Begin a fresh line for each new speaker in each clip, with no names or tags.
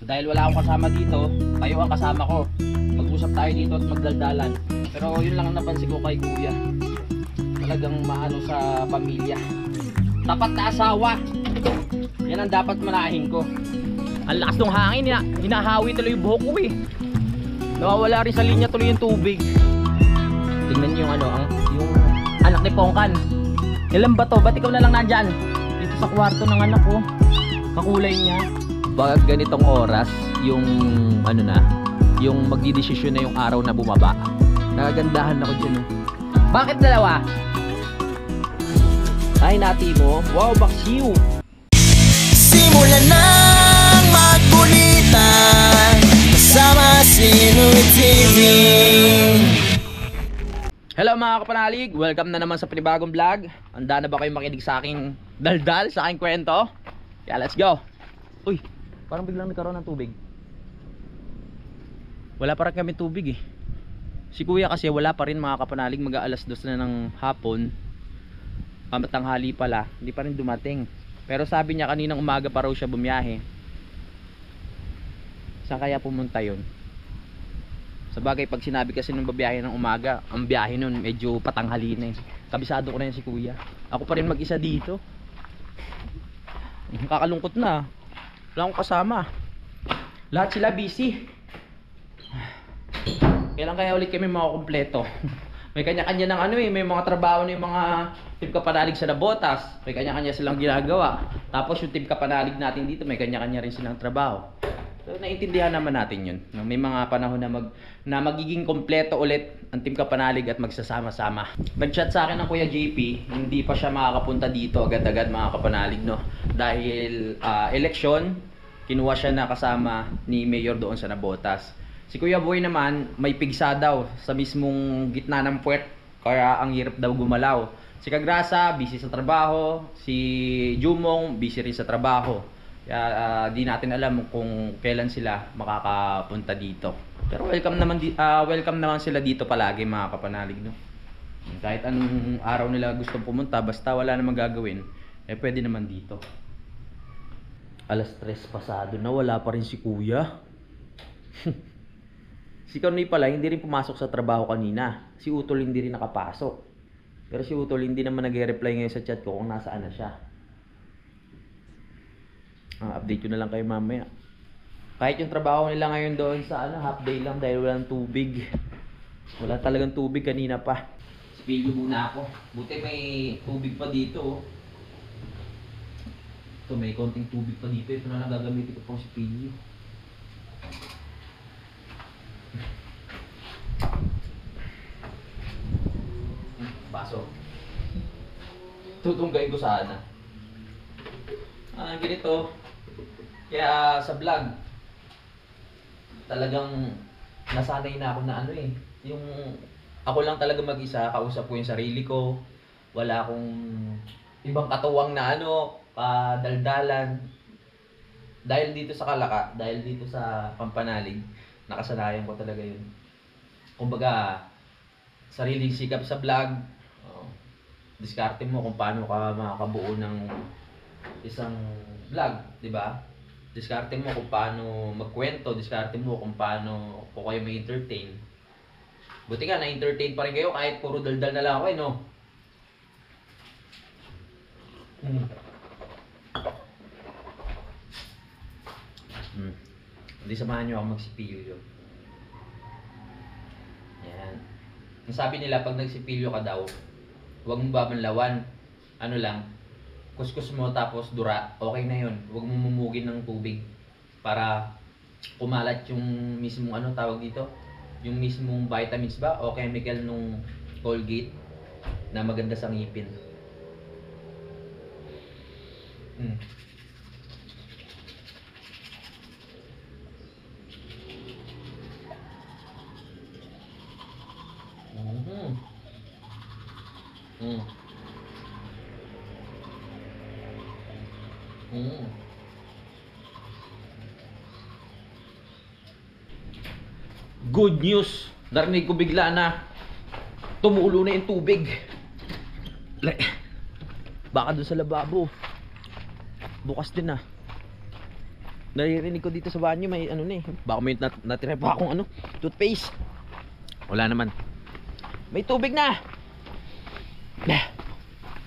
So dahil wala akong kasama dito, kayo ang kasama ko. Mag-usap tayo dito at magdaldalan. Pero yun lang ang napansin ko kay kuya. Talagang maano sa pamilya. Tapat na asawa. Yan ang dapat manahin ko. Ang lakas ng hangin, hinahawi tuloy yung buhok ko eh. Nawawala rin sa linya tuloy yung tubig. Tingnan niyo yung yung anak ni Pongkan. Ilan ba to? Ba't ikaw na lang nandyan? Dito sa kwarto ng anak ko. Kakulay niya. Pag ganitong oras, yung yung magdidesisyon na yung araw na bumaba. Nagagandahan ako dyan. Bakit dalawa? Ay, nati mo. Wow, baksiw.
Simulan ng magkulitan kasama si Nuy TV.
Hello mga kapanalig, welcome na naman sa panibagong vlog. Handa na ba kayo makinig sa aking daldal, sa aking kwento? Kaya let's go. Uy, parang biglang nagkaroon ng tubig. Wala pa rin kami tubig eh. Si kuya kasi wala pa rin mga kapanalig, mag-aalas 2 na ng hapon. Tanghali pala, hindi pa rin dumating. Pero sabi niya kaninang umaga pa raw siya bumiyahe. Saan kaya pumunta yun? Sabagay pag sinabi kasi nung babiyahe ng umaga, ang biyahe nun medyo patanghali na eh. Kabisado ko na yun si kuya. Ako pa rin mag-isa dito. Kakalungkot na. Wala akong kasama. Lahat sila busy. Kailan kaya ulit kami makakompleto? May kanya-kanya ng may mga trabaho na yung mga team kapanalig sa Nabotas. May kanya-kanya silang ginagawa. Tapos yung team kapanalig natin dito, may kanya-kanya rin silang trabaho. So naiintindihan naman natin yun. May mga panahon na magiging kompleto ulit ang team kapanalig at magsasama-sama. Nag-chat sa akin ng Kuya JP, hindi pa siya makakapunta dito agad-agad mga kapanalig, no? Dahil eleksyon, kinuha siya na kasama ni Mayor doon sa Nabotas. Si Kuya Boy naman, may pigsa daw sa mismong gitna ng puwet, kaya ang hirap daw gumalaw. Si Kagrasa, busy sa trabaho. Si Jumong, busy rin sa trabaho. Kaya di natin alam kung kailan sila makakapunta dito. Pero welcome naman sila dito palagi mga kapanalig, no? Kahit anong araw nila gustong pumunta, basta wala namang gagawin, pwede naman dito. Alas 3 pasado na, wala pa rin si kuya. Si Kanoy pala hindi rin pumasok sa trabaho kanina. Si Utol hindi rin nakapasok. Pero si Utol hindi naman nag-reply ngayon sa chat ko kung nasaan na siya. Update ko na lang kayo mamaya. Kahit yung trabaho nila ngayon doon sa half day lang dahil walang tubig. Wala talagang tubig kanina pa. Spilyo muna ako. Buti may tubig pa dito. Ito, may konting tubig pa dito. Ito na lang gagamitin ko pang spilyo. Baso. Tutunggayin ko sana. Ganito. Kaya sa vlog, talagang nasanay na ako na yung ako lang talaga mag-isa, kausap ko yung sarili ko. Wala akong ibang katuwang na kadaldalan. Dahil dito sa Kalaka, dahil dito sa Pampanalig, nakasanayan ko talaga yun. Kumbaga, sariling sikap sa vlog, diskarte mo kung paano ka makakabuo ng isang vlog, di ba? Diskarte mo kung paano magkwento, diskarte mo kung paano ko kayo ma-entertain. Buti nga, na-entertain pa rin kayo kahit puro daldal na lang ako no? Hindi samahan nyo ako magsipilyo yun. Yan. Ang sabi nila, pag nagsipilyo ka daw, huwag mong babanlawan. Kuskus mo tapos dura, okay na yun. Huwag mo mumugin ng tubig para kumalat yung mismong tawag dito, yung mismong vitamins ba o chemical nung Colgate na maganda sa ngipin. Good news! Narinig ko bigla na tumulo na yung tubig. Baka dun sa lababo bukas din Naririnig ko dito sa banyo may ano na eh. Baka may natira pa akong ano, toothpaste. Wala naman. May tubig na.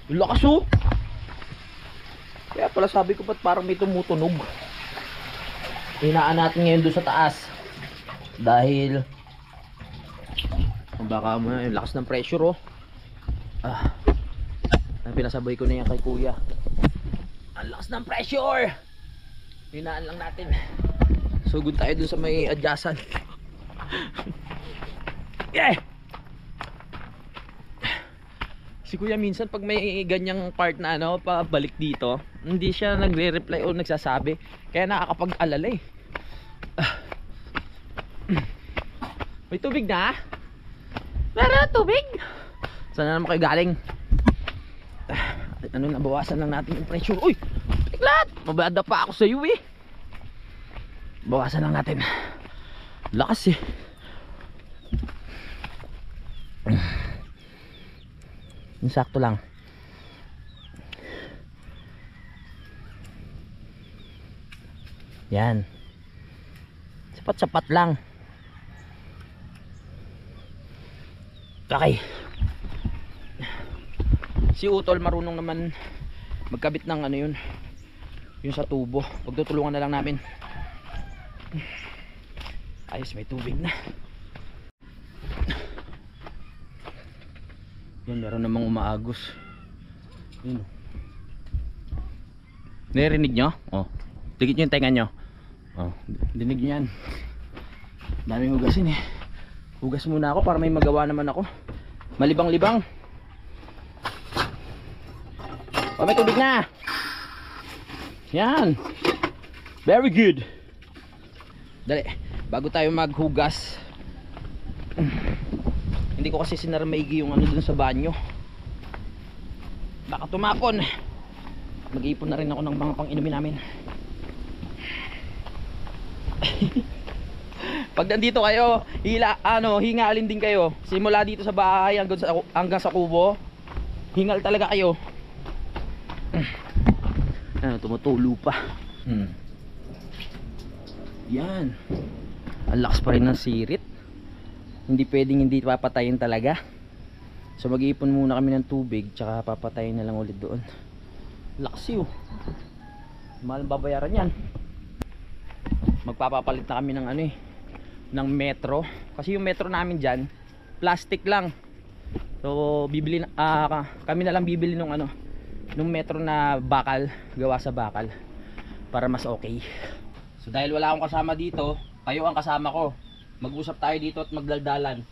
Yung lakas oh. Kaya pala sabi ko ba't parang may tumutunog. Hinaan natin ngayon doon sa taas. Dahil baka yung lakas ng pressure oh. Pinasabay ko na yan kay kuya. Ang lakas ng pressure. Hinaan lang natin. Sugod tayo dun sa may adyasan. Yeah! Si kuya minsan pag may ganyang part na ano, pabalik dito, hindi siya nagre-reply o nagsasabi. Kaya nakakapag-alala eh. May tubig na? Meron tubig? Saan na naman kayo galing? Ano, nabawasan lang natin yung pressure. Uy! Tiklat! Mabada pa ako sa iyo eh. Bawasan lang natin. Lakas eh. Sakto lang. Yan. Sapat-sapat lang. Okay. Si Utol marunong naman magkabit ng ano yun, yung sa tubo. Pagtutulungan na lang namin. Ayos, may tubig na. Yan, meron namang umaagos. Yun. Narinig nyo? Oh. Digit nyo yung tenga nyo. Oh. Dinig nyo yan. Daming hugasin eh. Hugas muna ako para may magawa naman ako. Malibang-libang. Oh, may tubig na. Yan. Very good. Dali, bago tayo maghugas. Hindi ko kasi sinaramaigi yung ano dun sa banyo. Baka tumapon. Mag-iipon na rin ako ng mga pang-inumin namin. Pag nandito kayo, hingalin din kayo. Simula dito sa bahay hanggang sa kubo. Hingal talaga kayo. Tumutulo pa. Yan. Ang lakas pa rin ng sirit. Hindi pwedeng hindi papatayin talaga. So mag-iipon muna kami ng tubig, tsaka papatayin na lang ulit doon. Lakas yun. Mahal babayaran yan. Magpapapalit na kami ng ano eh, ng metro. Kasi yung metro namin dyan, plastic lang. So bibili kami na lang bibili nung ano, nung metro na bakal, gawa sa bakal, para mas okay. So dahil wala akong kasama dito, kayo ang kasama ko. Mag-usap tayo dito at magdaldalan.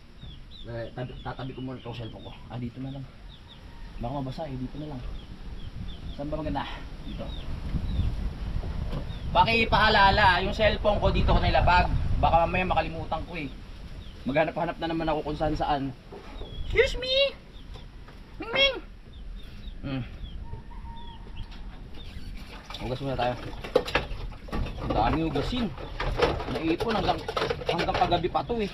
Tatabi ko muna itong cellphone ko. Dito na lang. Baka mabasa eh, dito na lang. Saan ba maganda? Dito. Pakipaalala, yung cellphone ko dito ko nilapag. Baka mamaya makalimutan ko eh. Maghanap-hanap na naman ako kung saan saan. Excuse me! Ming-ming! Hugas muna tayo. Ang daming hugasin. Naipon hanggang kagabi pa to eh.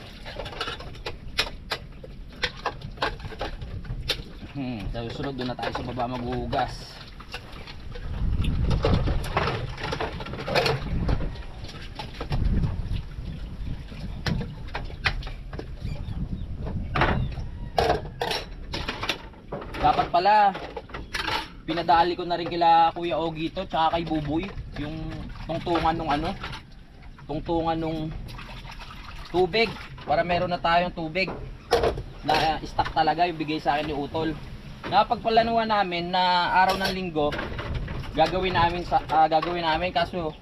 Sa susunod doon na tayo sa baba maghuhugas. Dapat pala pinadali ko na rin kila Kuya Ogie to, tsaka kay Buboy yung tungtungan nung ano, tungtungan nung tubig, para meron na tayong tubig na stock talaga yung bigay sa akin ni Utol. Napagplanuhan namin na araw ng linggo gagawin namin kaso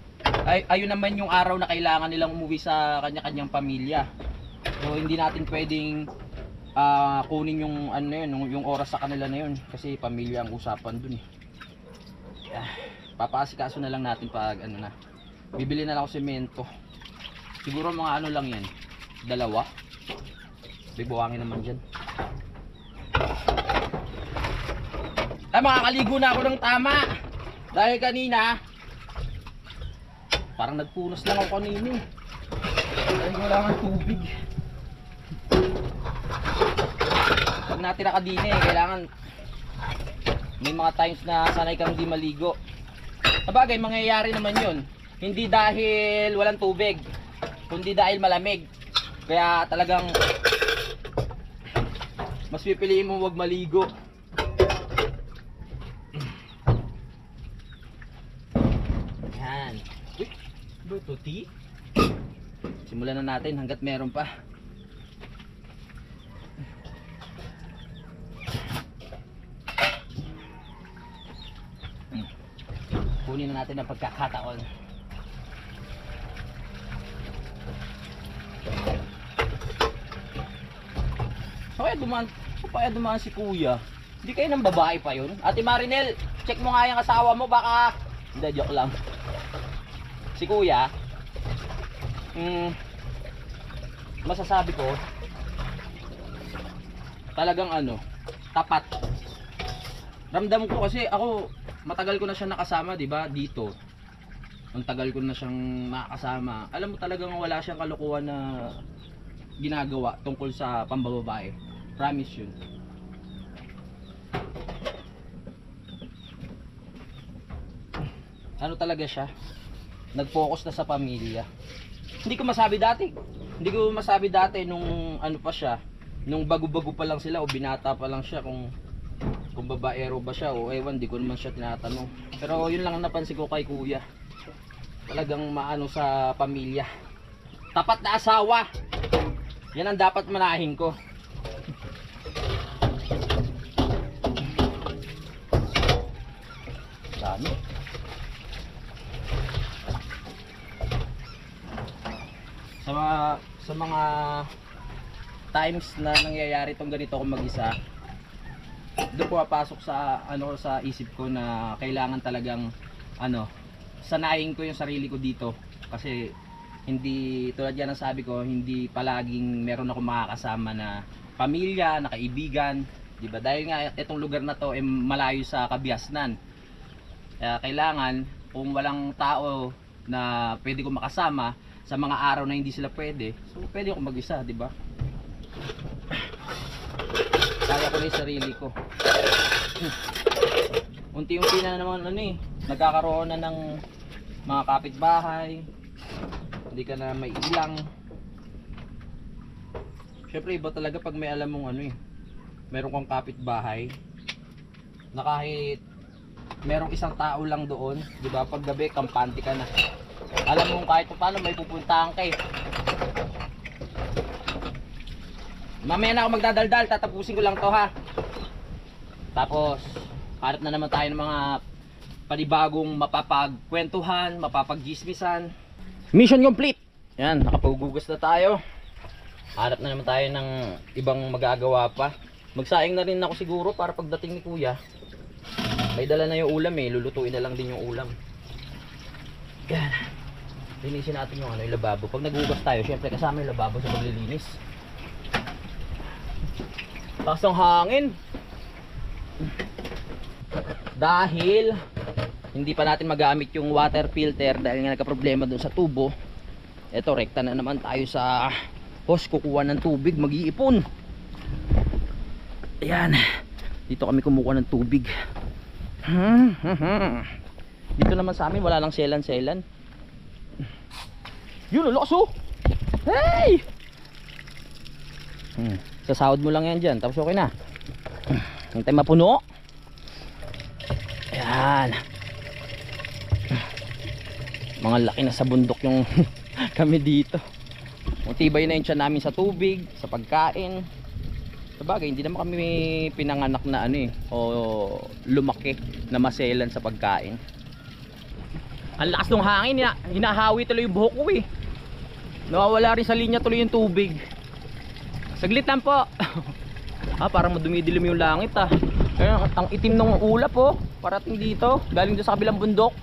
ayun naman yung araw na kailangan nilang umuwi sa kanya-kanyang pamilya. So hindi natin pwedeng kunin yung ano yun, yung oras sa kanila na yun kasi pamilya ang usapan dun eh. Papaasikaso na lang natin pag ano na. Bibili na lang ako semento. Siguro mga ano lang yan, 2. Bibuwangin naman dyan. Makakaligo na ako ng tama. Dahil kanina parang nagpunos lang ako kanina eh. Dahil wala kang tubig. Pag natira ka din eh, kailangan may mga times na sanay kang di maligo. Sabagay, mangyayari naman yun. Hindi dahil walang tubig, kundi dahil malamig. Kaya talagang mas pipiliin mo wag maligo. Yan. Uy, ito tea? Simulan na natin hanggat meron pa. Kunin na natin ang pagkakataon. Kaya dumaan si kuya. Hindi kayo ng babae pa yun? Ate Marinel, check mo nga yung asawa mo, baka... Hindi, joke lang. Si kuya, masasabi ko, talagang tapat. Ramdam ko kasi ako, matagal ko na siya nakasama, di ba? Dito. Ang tagal ko na siyang nakasama. Alam mo talagang wala siyang kalokohan na ginagawa tungkol sa pambababae. Promise yun. Ano talaga siya? Nag-focus na sa pamilya. Hindi ko masabi dati nung ano pa siya, nung bago-bago pa lang sila o binata pa lang siya kung babaero ba siya o ewan, di ko naman siya tinatanong. Pero yun lang ang napansin ko kay kuya. Talagang maano sa pamilya. Tapat na asawa. Yan ang dapat manahin ko. Dami. Sa mga times na nangyayari tong ganito kung mag-isa, doon pumapasok sa sa isip ko na kailangan talagang sanayin ko yung sarili ko dito, kasi hindi tulad yan ang sabi ko, hindi palaging meron ako makakasama na pamilya, na kaibigan, di ba? Dahil nga itong lugar na to malayo sa kabiasnan. Kaya kailangan, kung walang tao na pwede ko makasama sa mga araw na hindi sila pwede, so pwede ako mag-isa, di ba? Kaya ko na yung sarili ko. Unti-unti na naman nagkakaroon na ng mga kapitbahay. Hindi ka na may ilang. Syempre iba talaga pag may alam mong meron kang kapitbahay na kahit merong isang tao lang doon, di ba? Pag gabi kampante ka na. Alam mo kahit paano may pupuntahan ka eh. Mamaya na ako magdadaldal, tatapusin ko lang to ha. Tapos harap na naman tayo ng mga panibagong mapapagkwentuhan, mapapaggismisan. Mission complete. Yan, nakapaghugas na tayo. Harap na naman tayo ng ibang magagawa pa. Magsaing na rin ako siguro para pagdating ni kuya, may dala na yung ulam lulutuin na lang din yung ulam. Yan. Linisin natin yung yung lababo. Pag naghugas tayo, syempre kasama yung lababo sa paglilinis. Lakas ng hangin. Dahil hindi pa natin magamit yung water filter dahil nga nagka-problema doon sa tubo. Ito, rekta na naman tayo sa hose, kukuha ng tubig, mag-iipon. Ayan. Dito kami kumukuha ng tubig. Dito naman sa amin wala lang selan. Yun, lakas oh. Hey! Sasahod mo lang yan dyan, tapos okay na. Hintay mapuno. Ayan. Mga laki na sa bundok yung kami dito. Matibay na yung tiyan namin sa tubig, sa pagkain. Sabagay, hindi naman kami pinanganak na o lumaki na maselan sa pagkain. Ang lakas ng hangin, hinahawi tuloy yung buhok ko eh. Nawawala rin sa linya tuloy yung tubig. Saglit lang po. Parang madumidilim yung langit Kaya ang itim ng ulap parating dito, galing doon sa kabilang bundok.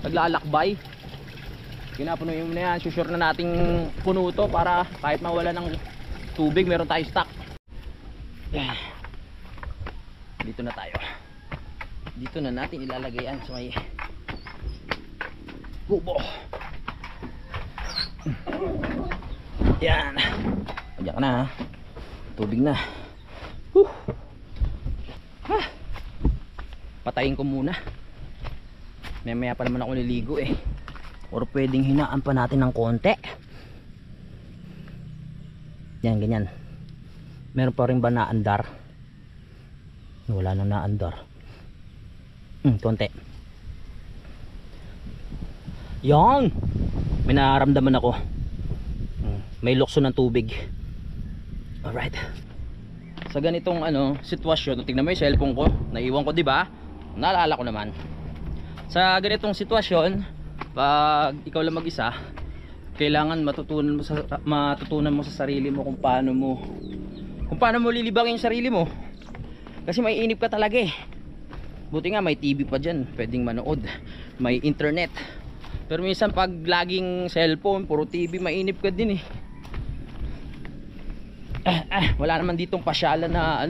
Naglalakbay. Kinapuno yun na yan, susure na nating puno to para kahit mawala ng tubig, meron tayong stock. Yan. Dito na tayo. Dito na natin ilalagay yan sa may kubo. Yan. Diyan ka na tubig na. Patayin ko muna. Maya pa naman ako niligo or pwedeng hinaan pa natin ng konti. Yan, ganyan. Meron pa rin ba naandar? Wala nang naandar. Konti. Yan, may nararamdaman ako. May lukso ng tubig. Alright. Sa ganitong sitwasyon, tingnan mo yung cellphone ko, naiwan ko, di ba? Naalala ko naman. Sa ganitong sitwasyon, pag ikaw lang mag-isa, kailangan matutunan mo sa sarili mo kung paano mo lilibangin yung sarili mo. Kasi may inip ka talaga eh. Buti nga may TV pa dyan, pwedeng manood, may internet. Pero minsan pag laging cellphone, puro TV, mainip ka din eh. Wala naman ditong pasyalan na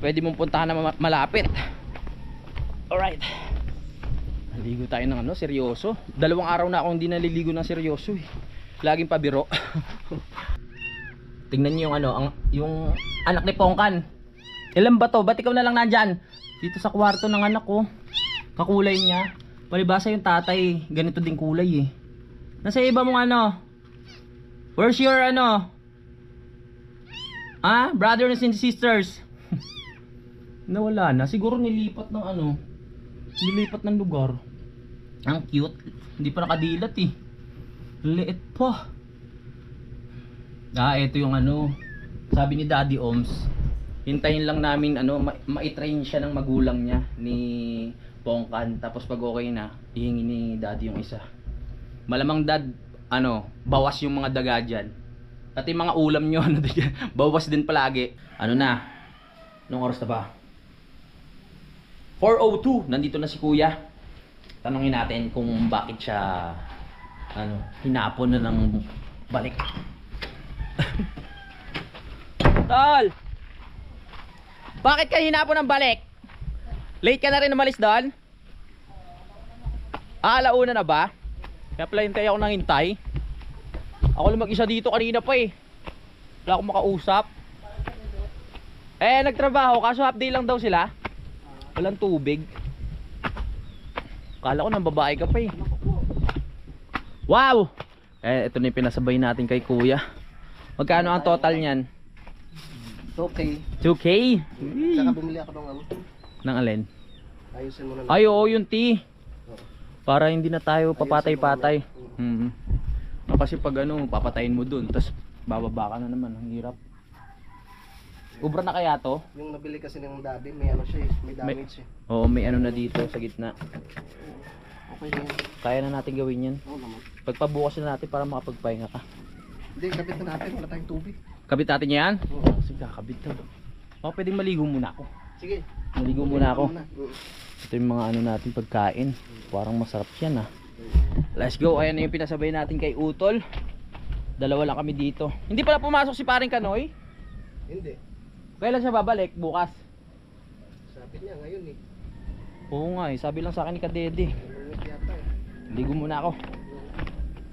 pwede mong puntahan na malapit. Alright, naligo tayo ng seryoso. 2 araw na akong hindi naliligo ng seryoso eh. Laging pabiro. Tingnan niyo yung anak ni Pongkan. Ilan ba to? Ba't ikaw na lang nandyan? Dito sa kwarto ng anak ko. Kakulay niya. Palibasa yung tatay, ganito din kulay eh. Nasa iba mong Where's your brothers and sisters? Nawala na. Siguro nilipat ng lugar. Ang cute. Hindi pa nakadilat eh. Liit pa. Ito yung sabi ni Daddy Oms, hintayin lang namin ma-train siya ng magulang niya ni Pongkan, tapos pag okay na hihingi ni Daddy yung isa. Malamang dad bawas yung mga daga dyan, at yung mga ulam nyo bawas din palagi. Nung oras na ba? 4:02. Nandito na si kuya. Tanungin natin kung bakit siya hinapon na ng balik. Tol, bakit ka hinapon ng balik? Late ka na rin umalis doon? Alauna na ba? Kaya pala hintay ako nang hintay. Ako lang mag-isa dito kanina pa eh. Wala akong makausap. Nagtrabaho kaso half day lang daw sila. Walang tubig. Kala ko nang babae ka pa eh. Wow! Ito na yung pinasabay natin kay kuya. Magkano ang total niyan?
2K.
2K?
Saka bumili ako
Nang alin?
Ayusin mo na.
Ay, oo, yung tea. Para hindi na tayo papatay-patay. Kasi pag papatayin mo dun, tapos bababa ka na naman. Ang hirap. Ubra na kaya to?
Yung nabili kasi ng daddy, may siya eh. May damage eh.
Oo, may na dito sa gitna.
Okay na yan.
Kaya na natin gawin yan.
Oo naman.
Pagpabukas na natin para makapagpahinga ka.
Hindi, kabit na natin. Wala tayong tubig.
Kabit natin yan?
Oo.
Sige, kakabit to. Pwedeng maligo muna ako.
Sige.
Maligo muna ako.
Oo.
Ito yung mga natin pagkain. Parang masarap yan ah. Let's go. Ayan na yung pinasabay natin kay Utol. 2 lang kami dito. Hindi pala pumasok si paring Kanoy?
Hindi.
Kailan siya babalik? Bukas?
Sabi niya ngayon eh.
Oo nga eh. Sabi lang sa akin ni Kadede.
Ngunit yata eh.
Ligo muna ako.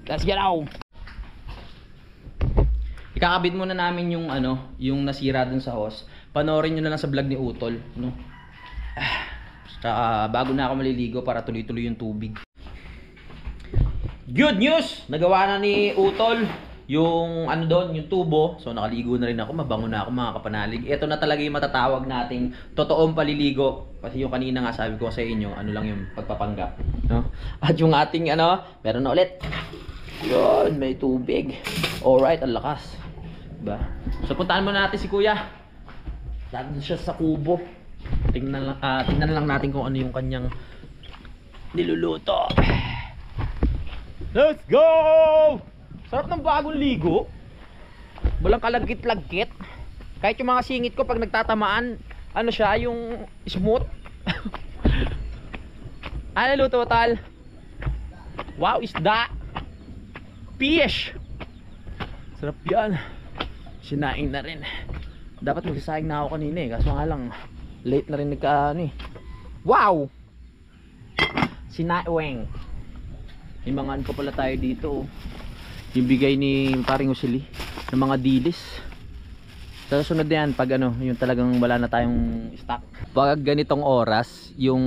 Let's get out. Ikakabit muna namin yung yung nasira dun sa hose. Panoorin nyo na lang sa vlog ni Utol, no? Bago na ako maliligo para tuloy-tuloy yung tubig. Good news! Nagawa na ni Utol yung doon, yung tubo. So nakaligo na rin ako, mabango na ako mga kapanalig. Ito na talaga yung matatawag nating totoong paliligo. Kasi yung kanina nga sabi ko sa inyo, lang yung pagpapanggap, no? At yung ating meron na ulit. Yun, may tubig. Alright, ang lakas. Diba? So puntahan muna natin si kuya. Nandun siya sa kubo. Tingnan lang natin kung ano yung kanyang niluluto. Let's go! Sarap ng bagong ligo. Walang kalagkit-lagkit. Kahit yung mga singit ko pag nagtatamaan, siya, yung smooth. Ano luto, tal? Wow, isda. Fish. Sarap yan. Sinaing na rin. Dapat magsasaing na ako kanina eh. Kaso nga lang, late na rin Wow! Sinaing. May mga pa pala tayo dito. Yung bigay ni paring Usili ng mga dilis. Sa sunod na yan, pag yung talagang wala na tayong stock. Pag ganitong oras, yung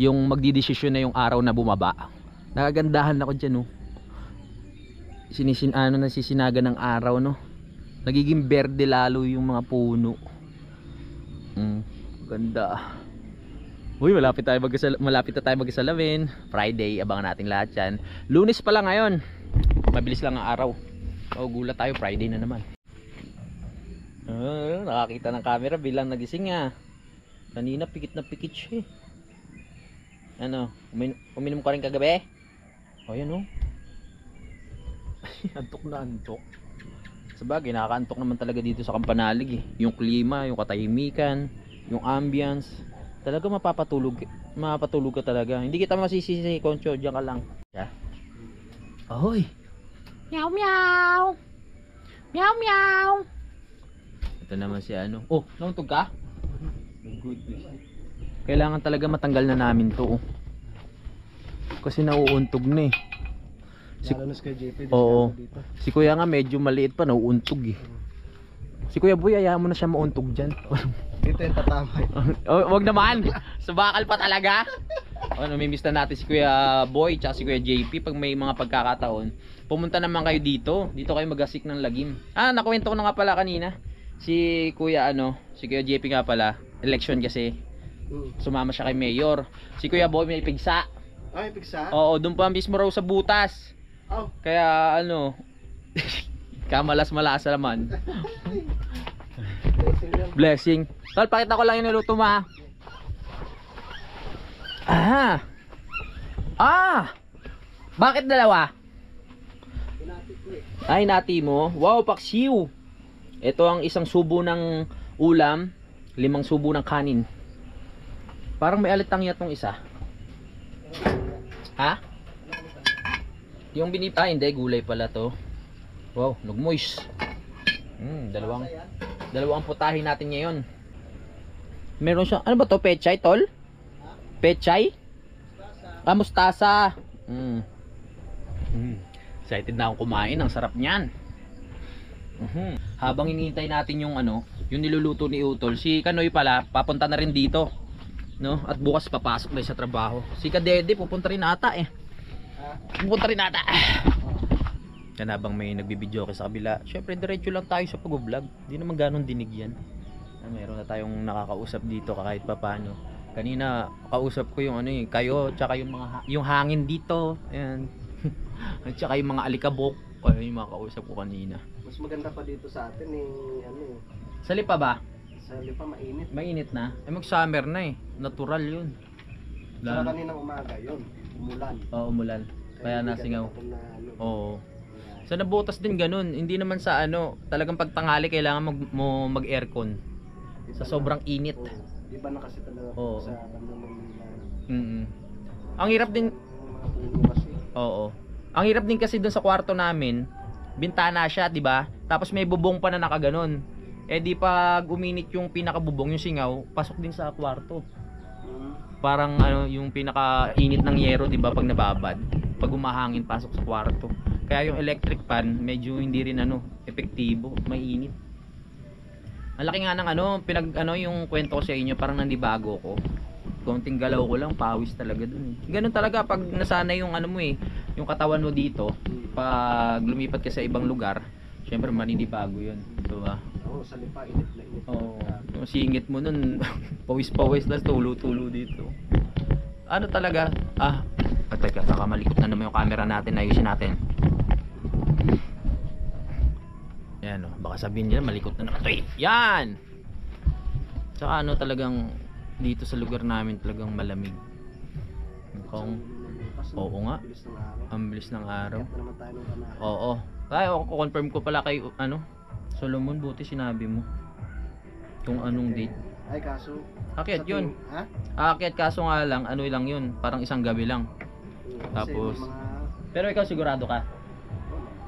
yung magdidesisyon na yung araw na bumaba. Nakagandahan ako dyan, oh. Nasisinaga ng araw, no. Nagiging berde lalo yung mga puno. Ganda. Uy, malapit na tayo mag-salamin. Friday, abangan natin lahat yan. Lunes pa lang ngayon. Mabilis lang ang araw. Gulat tayo, Friday na naman. Nakakita ng camera bilang nagising nga. Kanina pikit na pikit siya. Ano, uminom ka rin kagabi? O yan, oh. Antok na antok. Sabagay, nakakaantok naman talaga dito sa Kampanalig eh. Yung klima, yung katahimikan, yung ambience. Talaga mapapatulog ka talaga. Hindi kita masisisi, Concho, diyan ka lang. Yeah. Ahoy. Meow meow. Meow meow. Ito naman si ano. Oh, nauntog ka? Goodness. Kailangan talaga matanggal na namin to, oh. Kasi nauuntog na eh.
Lalo na kay JP.
Oo. Si Kuya nga medyo maliit pa, nauuntog eh. Si Kuya Boy, ayaw mo na siya mauntog dyan.
Dito yung tatama.
Wag naman. Sa bakal pa talaga. Namimiss na natin si Kuya Boy tsaka si Kuya JP pag may mga pagkakataon. Pumunta naman kayo dito. Dito kayo magasik ng lagim. Nakwento ko na nga pala kanina. Si Kuya si Kuya JP nga pala. Election kasi. Sumama siya kay Mayor. Si Kuya Boy may pigsa.
Ay, pigsa?
Oo, doon pa mismo raw sa butas.
Oh.
Kaya kamalas-malasa naman. Blessing. Tol, pakita ko lang yung niluto mo, ha. Bakit dalawa? Ay, nati mo. Wow, paksiw. Ito ang isang subo ng ulam, 5 subo ng kanin. Parang may alitangya tong isa. Ha? Yung hindi, gulay pala to. Wow, nugmoist. Dalawang putahe natin ngayon. Meron siya, ano ba to? Pechay, tol? Pechay? Mustasa. Excited na akong kumain, ang sarap niyan. Habang hinihintay natin yung yung niluluto ni Utol, si Kanoy pala, papunta na rin dito. No? At bukas papasok na sa trabaho. Si Kadede, pupunta rin ata eh. Yan, habang may nagbibideo sa kabila, syempre diretso lang tayo sa pag-vlog. Hindi naman ganun dinig yan. Meron na tayong nakakausap dito kahit papaano. Kanina kausap ko yung kayo, tsaka yung hangin dito. Ayan. At tsaka yung mga alikabok. Yung mga kausap ko kanina.
Mas maganda pa dito sa atin
Sa Lipa ba?
Sa Lipa mainit.
Mainit na? Mag-summer na eh. Natural yun.
Sa kaninang umaga yun. Umulan.
Oo, umulan. Kaya nasingaw. Oo. Sa Nabotas din ganun. Hindi naman sa talagang pagtanghali kailangan mag-aircon. Sa sobrang init.
Iba na kasi talaga sa
Ang hirap din. Oo. Ang hirap din kasi doon sa kwarto namin. Bintana siya, 'di ba? Tapos may bubong pa na nakaganon. Di pag uminit yung pinakabubong, yung singaw, pasok din sa kwarto. Parang yung pinaka-init ng yero, 'di ba, pag nababad, pag umahangin pasok sa kwarto. Kaya yung electric fan medyo hindi rin epektibo, mainit. Ang laki nga ng yung kwento ko sa inyo, parang nandibago ko. Konting galaw ko lang, pawis talaga dun. Ganun talaga pag nasanay yung yung katawan mo dito, pag lumipat ka sa ibang lugar, syempre maninibago 'yun, 'di ba?
Sa Lipa init na init.
Yung singit mo nun, pawis-pawis lang, tulo-tulo dito. Talaga? Teka, saka malikot na naman yung camera natin, ayusin natin. Yan baka sabihin nila malikot na naman. Yan! Tsaka talagang dito sa lugar namin talagang malamig. Oo nga. Ang bilis ng araw. Oo. Kaya confirm ko pala kay Solomon, buti sinabi mo kung anong date.
Ay, kaso
Akyat yun.
Ha?
Akyat, kaso nga lang, lang yun, parang isang gabi lang. Tapos pero ikaw sigurado ka?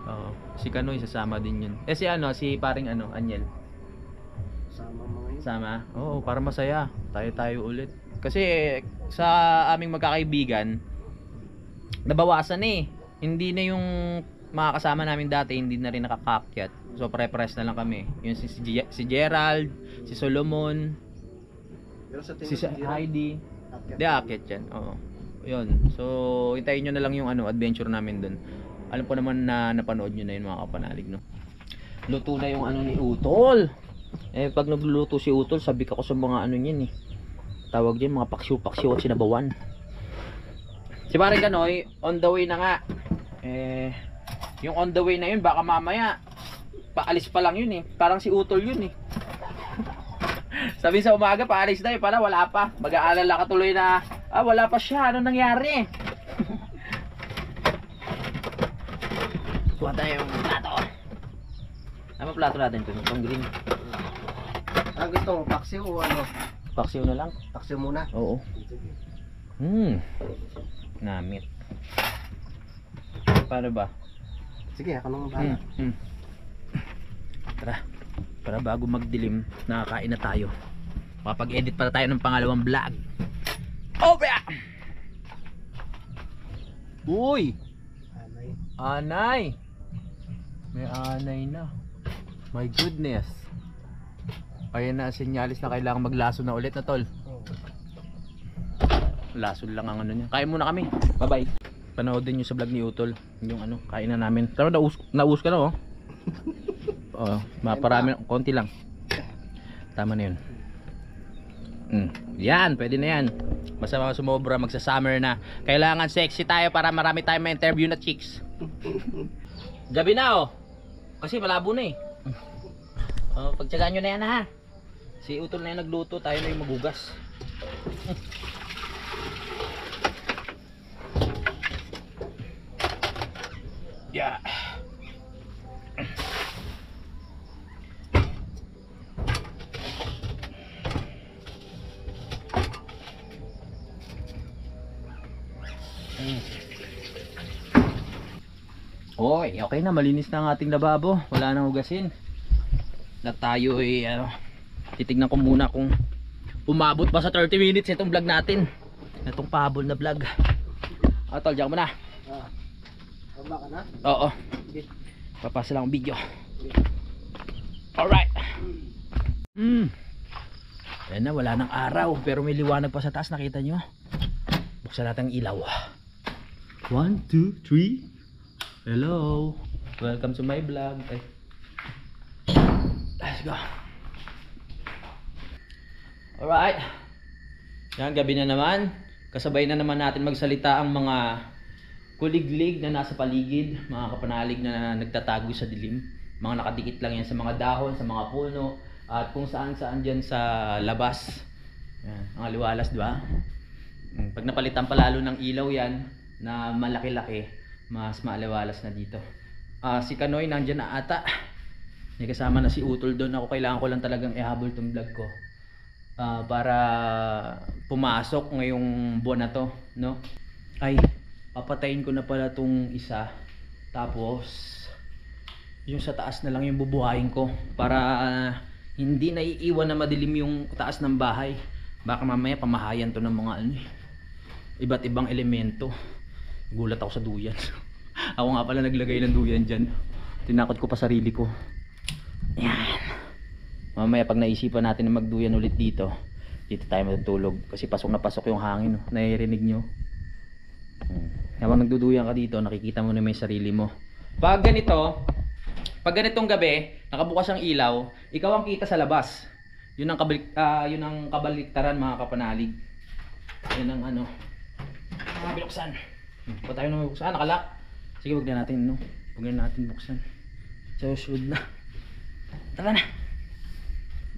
Oo. Si Kanoy sasama din yun. Si si paring Anyel.
Sama mga yun.
Sama? Oo, para masaya. Tayo ulit. Kasi sa aming magkakaibigan, nabawasan Hindi na yung mga kasama namin dati, hindi na rin nakakakyat. So pare-pares na lang kami. Yung si Gerald, si Solomon,
Pero sa
si Heidi. Di akyat yan. Oo. Yun. So, hintayin nyo na lang yung adventure namin dun. Alam ko naman na napanood nyo na yun mga kapanalig, no? Luto na yung ni Utol. Pag nagluluto si Utol, sabi ko sa mga niyan tawag din mga paksiw-paksiw at sinabawan. Si Paring Ganoy, on the way na nga. Yung on the way na yun, baka mamaya paalis pa lang yun Parang si Utol yun Sabi sa umaga, paalis na pala wala pa. Mag-aalala ka tuloy na, wala pa siya. Ano nangyari? Kuha tayo yung plato. Ano plato natin ito? Itong green.
Gusto mo, paksiw o ano?
Paksiw na lang.
Paksiw muna.
Oo. Namit. Paano ba?
Sige, ako nang bahala.
Tara. Para bago magdilim, nakakain na tayo. Makapag-edit para tayo ng pangalawang vlog. Over! Uy! Anay! May anay na. My goodness. Ayan na, sinyalis na kailangan maglaso na ulit na tol. Laso lang ang niya. Kain muna kami. Bye-bye. Panoodin nyo sa vlog ni Utol. Yung kain na namin. Tama, naus ka na maparami, konti lang. Tama na yun. Yan, pwede na yan. Basta mga sumobra, magsa-summer na. Kailangan sexy tayo para marami tayong may interview na chicks. Gabi na kasi malabo na pagtsagaan nyo na yan Si Utol na yan nagluto, tayo na yung magugas. Yeah. Oy, okay na, malinis na ang ating lababo. Wala nang hugasin. Na tayo titignan ko muna kung umabot pa sa 30 minutes itong vlog natin. Itong pahabol na vlog. Tol, diyan mo na.
Baba ka na?
Oo. Papasa lang ang video. Alright. Ayan na, wala nang araw. Pero may liwanag pa sa taas, nakita nyo? Buksan natin ang ilaw. 1, 2, 3. Hello. Welcome to my vlog. Let's go. Alright. Yan, gabi na naman. Kasabay na naman natin magsalita ang mga kuliglig na nasa paligid, mga kapanalig na nagtatago sa dilim. Mga nakadikit lang yan sa mga dahon, sa mga puno, at kung saan-saan dyan sa labas. Yan, ang aliwalas, diba? Pag napalitan pa lalo ng ilaw yan na malaki-laki, mas maaliwalas na dito. Si Kanoy nandyan na ata. May kasama na si Utol doon. Ako kailangan ko lang talagang ihabol tong vlog ko para pumasok ngayong buwan na to, no? Ay, papatayin ko na pala tong isa. Tapos yung sa taas na lang yung bubuhayin ko para hindi naiiwan na madilim yung taas ng bahay. Baka mamaya pamahayan to ng mga iba't ibang elemento. Gulat ako sa duyan. Ako nga pala naglagay ng duyan dyan. Tinakot ko pa sarili ko. Yan. Mamaya pag naisipan natin na magduyan ulit dito, dito tayo matutulog. Kasi pasok na pasok yung hangin. Naririnig nyo. Habang nagduduyan ka dito, nakikita mo na may sarili mo. Pag ganitong gabi, nakabukas ang ilaw, ikaw ang kita sa labas. Yun ang kabaliktaran, mga kapanalig. Yan ang binuksan. Pa tayo na buksan, nakalak. Sige, wag na natin buksan. So, should na. Tara na.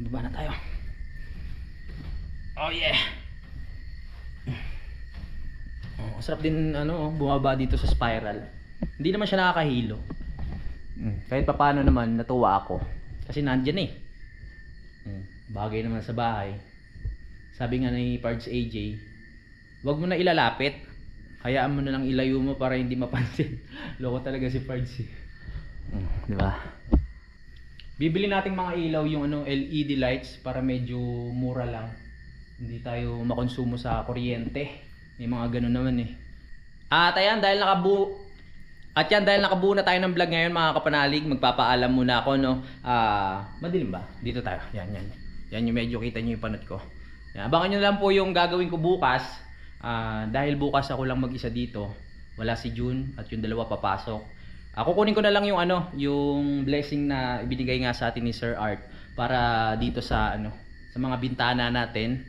Baba na tayo. Oh yeah. Sarap din bumaba dito sa spiral. Hindi naman siya nakakahilo. Kahit papaano naman natuwa ako. Kasi nandiyan Bagay naman sa bahay. Sabi nga ni Pards AJ, wag mo na ilalapit. Hayaan mo na lang ilayo mo para hindi mapansin. Loko talaga si Pards di ba? Bibili nating mga ilaw yung LED lights para medyo mura lang. Hindi tayo makonsumo sa kuryente. May mga ganun naman At ayan, dahil nakabuo na tayo ng vlog ngayon, mga kapanalig, magpapaalam muna ako, no. Madilim ba? Dito tayo. Yan yung medyo kita niyo yung panot ko. Yan, abangan niyo lang po yung gagawin ko bukas. Dahil bukas ako lang mag-isa dito, wala si June at yung dalawa papasok. Kukunin ko na lang yung yung blessing na ibinigay nga sa atin ni Sir Art para dito sa sa mga bintana natin.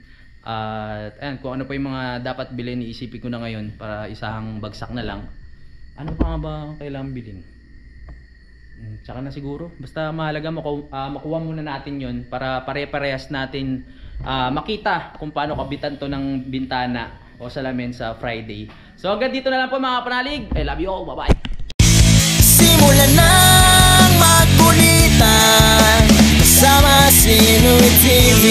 Ayan, kung ano pa yung mga dapat bilhin, iisipin ko na ngayon para isang bagsak na lang. Ano pa nga ba kailangan bilhin? Tsaka na siguro. Basta mahalaga makuha muna natin yon para pare-parehas natin makita kung paano kabitan to ng bintana o salamin sa Friday. So hanggang dito na lang po mga panalig. I love you all. Bye-bye.
Simulan ng magkulitan kasama si Nuit TV.